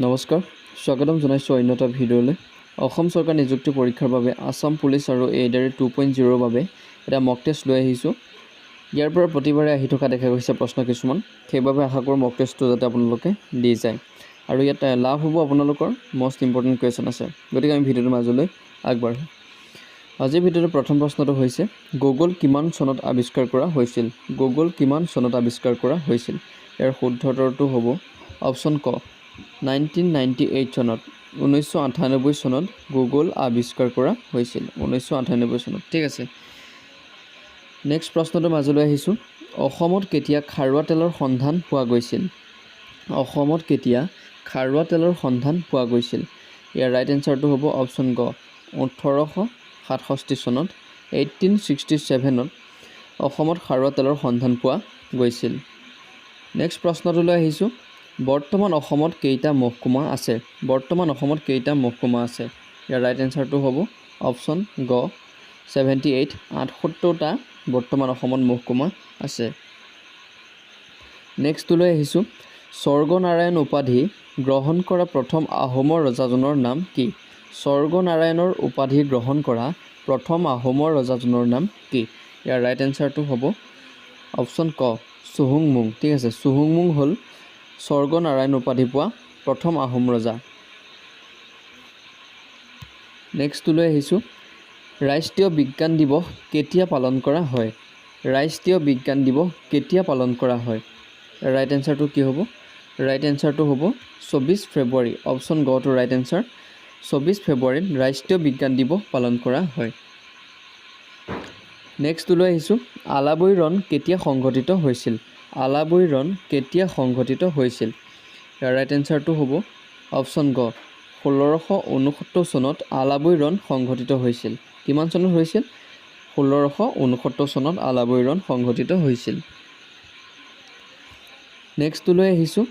নমস্কাৰ স্বাগতম জনাইছোঁ অন্য এটা ভিডিঅ'লৈ অসম চৰকাৰ নিযুক্তি পৰীক্ষাৰ বাবে আসাম পুলিচ আৰু এইডাৰে 2.0 বাবে এটা মক টেষ্ট লৈ আহিছোঁ ইয়াৰ পৰা প্ৰতিবাৰে আহি থকা দেখা গৈছে প্ৰশ্ন কিছুমান সেইবাবে আশা কৰোঁ মক টেষ্টটো যাতে আপোনালোকে দি যায় আৰু ইয়াত লাভ হ'ব আপোনালোকৰ মষ্ট ইম্পৰ্টেণ্ট কুৱেশ্যন আছে গতিকে আমি ভিডিঅ'টোৰ মাজলৈ আগবাঢ়ো আজিৰ ভিডিঅ'ৰ প্ৰথম প্ৰশ্নটো হৈছে গুগল কিমান চনত আৱিষ্কাৰ কৰা হৈছিল গুগল কিমান চনত আৱিষ্কাৰ কৰা হৈছিল ইয়াৰ শুদ্ধ উত্তৰটো হ'ব অপশ্যন ক 1998 চনত 1998 চনত গুগল আৱিষ্কাৰ কৰা হৈছিল 1998 চনত ঠিক আছে নেক্সট প্ৰশ্নটো মাজলৈ আহিছোঁ অসমত কেতিয়া খাৰুৱা তেলৰ সন্ধান পোৱা গৈছিল অসমত কেতিয়া খাৰুৱা তেলৰ সন্ধান পোৱা গৈছিল ইয়াৰ ৰাইট এনসাৰটো হ'ব অপশ্যন গ 1867 চনত 1867ত অসমত খাৰুৱা তেলৰ সন্ধান পোৱা গৈছিল নেক্সট প্ৰশ্নটোলৈ আহিছোঁ বৰ্তমান অসমত কেইটা মহকুমা আছে বৰ্তমান অসমত কেইটা মহকুমা আছে ইয়াৰ ৰাইট এনসাৰটো হ'ব অপশ্যন গ 78 78টা বৰ্তমান অসমত মহকুমা আছে নেক্সটলৈ আহিছোঁ স্বৰ্গনাৰায়ণ উপাধি গ্ৰহণ কৰা প্ৰথম আহোমৰ ৰজাজনৰ নাম কি স্বৰ্গনাৰায়ণৰ উপাধি গ্ৰহণ কৰা প্ৰথম আহোমৰ ৰজাজনৰ নাম কি ইয়াৰ ৰাইট এনসাৰটো হ'ব অপশ্যন ক চুহুংমুং ঠিক আছে চুহুংমুং হ'ল স্বৰ্গনাৰায়ণ উপাধি পোৱা প্ৰথম আহোম ৰজা নেক্সটলৈ আহিছোঁ ৰাষ্ট্ৰীয় বিজ্ঞান দিৱস কেতিয়া পালন কৰা হয় ৰাষ্ট্ৰীয় বিজ্ঞান দিৱস কেতিয়া পালন কৰা হয় ৰাইট এনসাৰটো কি হ'ব ৰাইট এনসাৰটো হ'ব 24 ফেব্ৰুৱাৰী অপশ্যন গ টু ৰাইট এনসাৰ 24 ফেব্ৰুৱাৰীত ৰাষ্ট্ৰীয় বিজ্ঞান দিৱস পালন কৰা হয় নেক্সটলৈ আহিছোঁ আলাবৈ ৰণ কেতিয়া সংঘটিত হৈছিল আলাবৈ ৰণ কেতিয়া সংঘটিত হৈছিল ইয়াৰ ৰাইট এনসাৰটো হ'ব অপশ্যন গ 1669 চনত আলাবৈ ৰণ সংঘটিত হৈছিল কিমান চনত হৈছিল 1669 চনত আলাবৈ ৰণ সংঘটিত হৈছিল নেক্সটলৈ আহিছোঁ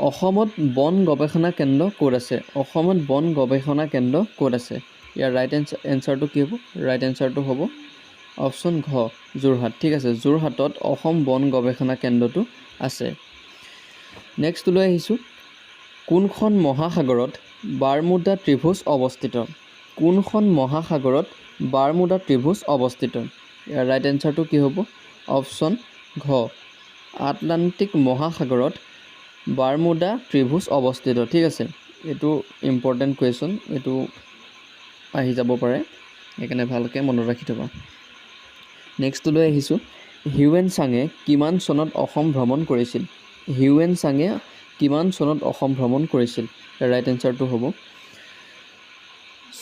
অসমত বন গৱেষণা কেন্দ্ৰ ক'ত আছে অসমত বন গৱেষণা কেন্দ্ৰ ক'ত আছে ইয়াৰ ৰাইট এনসাৰটো কি হ'ব ৰাইট এনসাৰটো হ'ব অপশ্যন ঘ যোৰহাট ঠিক আছে যোৰহাটত অসম বন গৱেষণা কেন্দ্ৰটো আছে নেক্সটলৈ আহিছোঁ কোনখন মহাসাগৰত বাৰমুদা ত্ৰিভুজ অৱস্থিত কোনখন মহাসাগৰত বাৰমুদা ত্ৰিভুজ অৱস্থিত ইয়াৰ ৰাইট এনসাৰটো কি হ'ব অপশ্যন ঘ আটলান্টিক মহাসাগৰত বাৰমুদা ত্ৰিভুজ অৱস্থিত ঠিক আছে এইটো ইম্পৰ্টেণ্ট কুৱেশ্যন এইটো আহি যাব পাৰে সেইকাৰণে ভালকৈ মনত ৰাখি থবা নেক্সটলৈ আহিছোঁ হিউৱেন চাঙে কিমান চনত অসম ভ্ৰমণ কৰিছিল হিউৱেন চাঙে কিমান চনত অসম ভ্ৰমণ কৰিছিল ৰাইট এনসাৰটো হ'ব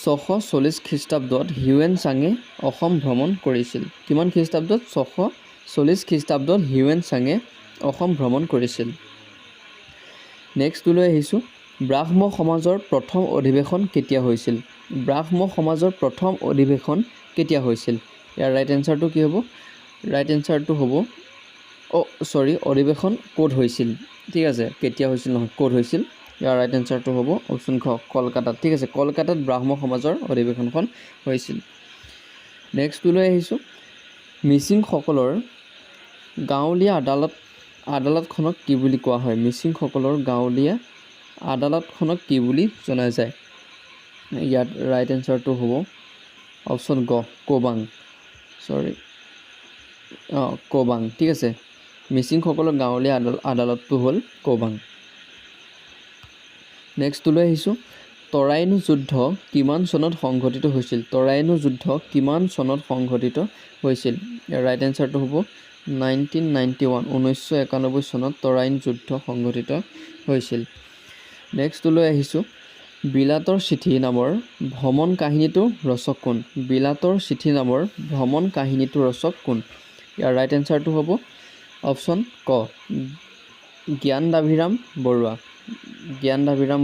640 খ্ৰীষ্টাব্দত হিউৱেন চাঙে অসম ভ্ৰমণ কৰিছিল কিমান খ্ৰীষ্টাব্দত 640 খ্ৰীষ্টাব্দত হিউৱেন চাঙে অসম ভ্ৰমণ কৰিছিল নেক্সটলৈ আহিছোঁ ব্ৰাহ্ম সমাজৰ প্ৰথম অধিৱেশন কেতিয়া হৈছিল ব্ৰাহ্ম সমাজৰ প্ৰথম অধিৱেশন কেতিয়া হৈছিল ইয়াৰ ৰাইট এনসাৰটো কি হ'ব ৰাইট এনসাৰটো হ'ব অধিৱেশন ক'ত হৈছিল ঠিক আছে কেতিয়া হৈছিল নহয় ক'ত হৈছিল ইয়াৰ ৰাইট এনসাৰটো হ'ব অপশ্যন খ কলকাতাত ঠিক আছে কলকাতাত ব্ৰাহ্ম সমাজৰ অধিৱেশনখন হৈছিল নেক্সটলৈ আহিছোঁ মিচিংসকলৰ গাঁৱলীয়া আদালতখনক কি বুলি কোৱা হয় মিচিংসকলৰ গাঁৱলীয়া আদালতখনক কি বুলি জনা যায় ইয়াত ৰাইট এনসাৰটো হ'ব অপশ্যন গ কোবাং কোবাং ঠিক আছে মিচিংসকলৰ গাঁৱলীয়া আদালতটো হ'ল কোবাং নেক্সটলৈ আহিছোঁ তৰাইনো যুদ্ধ কিমান চনত সংঘটিত হৈছিল তৰাইনো যুদ্ধ কিমান চনত সংঘটিত হৈছিল ইয়াৰ ৰাইট এনসাৰটো হ'ব 1991 চনত তৰাইন যুদ্ধ সংঘটিত হৈছিল নেক্সটলৈ আহিছোঁ বিলাতৰ চিঠি নামৰ ভ্ৰমণ কাহিনীটোৰ ৰচক কোন বিলাতৰ চিঠি নামৰ ভ্ৰমণ কাহিনীটোৰ ৰচক কোন ইয়াৰ ৰাইট এনসাৰটো হ'ব অপশ্যন ক জ্ঞানদাভিৰাম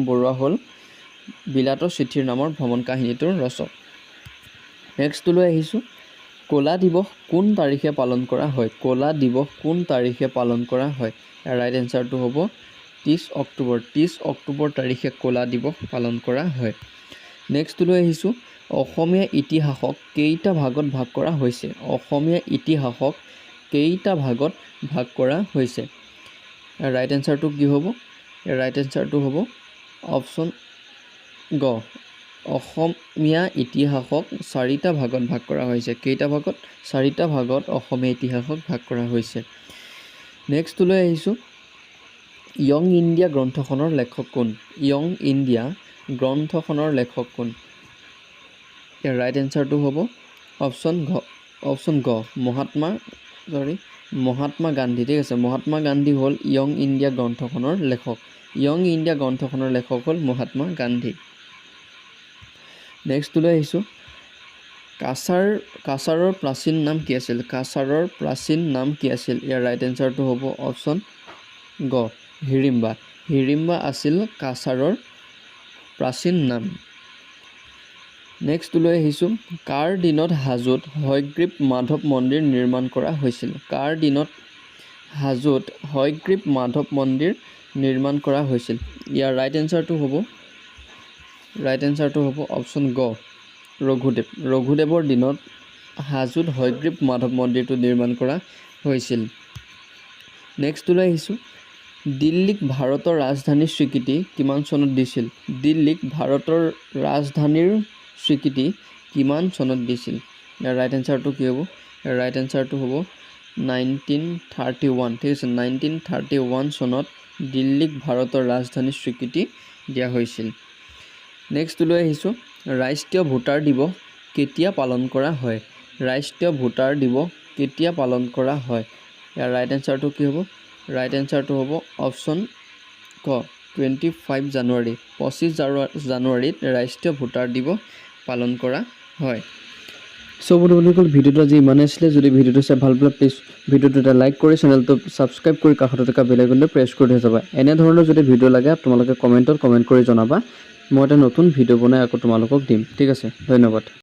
বৰুৱা হ'ল বিলাতৰ চিঠিৰ নামৰ ভ্ৰমণ কাহিনীটোৰ ৰচক নেক্সটলৈ আহিছোঁ ক'লা দিৱস কোন তাৰিখে পালন কৰা হয় ক'লা দিৱস কোন তাৰিখে পালন কৰা হয় ইয়াৰ ৰাইট এনসাৰটো হ'ব 30 অক্টোবৰ তাৰিখে ক'লা দিৱস পালন কৰা হয় নেক্সটলৈ আহিছোঁ অসমীয়া ইতিহাসক কেইটা ভাগত ভাগ কৰা হৈছে অসমীয়া ইতিহাসক কেইটা ভাগত ভাগ কৰা হৈছে ৰাইট এনসাৰটো কি হ'ব ৰাইট এনসাৰটো হ'ব অপশ্যন গ অসমীয়া ইতিহাসক 4টা ভাগত ভাগ কৰা হৈছে। কেইটা ভাগত? 4টা ভাগত অসমীয়া ইতিহাসক ভাগ কৰা হৈছে। নেক্সটলৈ আহিছোঁ, য়ং ইণ্ডিয়া গ্ৰন্থখনৰ লেখক কোন? য়ং ইণ্ডিয়া গ্ৰন্থখনৰ লেখক কোন? ইয়াৰ ৰাইট এনচাৰটো হ'ব অপশ্যন গ মহাত্মা গান্ধী। ঠিক আছে, মহাত্মা গান্ধী হ'ল য়ং ইণ্ডিয়া গ্ৰন্থখনৰ লেখক। য়ং ইণ্ডিয়া গ্ৰন্থখনৰ লেখক হ'ল মহাত্মা গান্ধী। নেক্সটলৈ আহিছোঁ, কাছাৰৰ প্ৰাচীন নাম কি আছিল? কাছাৰৰ প্ৰাচীন নাম কি আছিল? ইয়াৰ ৰাইট এনচাৰটো হ'ব অপশ্যন গ হিড়িম্বা। হিড়িম্বা আছিল কাছাৰৰ প্ৰাচীন নাম। নেক্সটলৈ আহিছোঁ, কাৰ দিনত হাজোত হয়গ্ৰীৱ মাধৱ মন্দিৰ নিৰ্মাণ কৰা হৈছিল? কাৰ দিনত হাজোত হয়গ্ৰীৱ মাধৱ মন্দিৰ নিৰ্মাণ কৰা হৈছিল? ইয়াৰ ৰাইট এনচাৰটো হ'ব অপশ্যন গ ৰঘুদেৱ। ৰঘুদেৱৰ দিনত হাজোত হয়গ্ৰীৱ মাধৱ মন্দিৰটো নিৰ্মাণ কৰা হৈছিল। নেক্সটলৈ আহিছোঁ, দিল্লীক ভাৰতৰ ৰাজধানীৰ স্বীকৃতি কিমান চনত দিছিল? দিল্লীক ভাৰতৰ ৰাজধানীৰ স্বীকৃতি কিমান চনত দিছিল? ইয়াৰ ৰাইট এনচাৰটো কি হ'ব? ইয়াৰ ৰাইট এনচাৰটো হ'ব 1931। ঠিক আছে, 1931 চনত দিল্লীক ভাৰতৰ ৰাজধানীৰ স্বীকৃতি দিয়া হৈছিল। নেক্সটলৈ আহিছোঁ, ৰাষ্ট্ৰীয় ভোটাৰ দিৱস কেতিয়া পালন কৰা হয়? ৰাষ্ট্ৰীয় ভোটাৰ দিৱস কেতিয়া পালন কৰা হয়? ইয়াৰ ৰাইট এনচাৰটো কি হ'ব? ৰাইট এনচাৰটো হ'ব অপশ্যন ক 25 জানুৱাৰী। 25 জানুৱাৰীত ৰাষ্ট্ৰীয় ভোটাৰ দিৱস পালন কৰা হয়। চ' বন্ধুসকল, ভিডিঅ'টো আজি ইমানেই আছিলে। যদি ভিডিঅ'টো চাই ভাল পালে প্লিজ ভিডিঅ'টো এটা লাইক কৰি চেনেলটো ছাবস্ক্ৰাইব কৰি কাষত থকা বেল আইকনটো প্ৰেছ কৰি থৈ যাবা। এনেধৰণৰ যদি ভিডিঅ' লাগে তোমালোকে কমেণ্ট কৰি জনাবা। মই এটা নতুন ভিডিঅ' বনাই আকৌ তোমালোকক দিম। ঠিক আছে, ধন্যবাদ।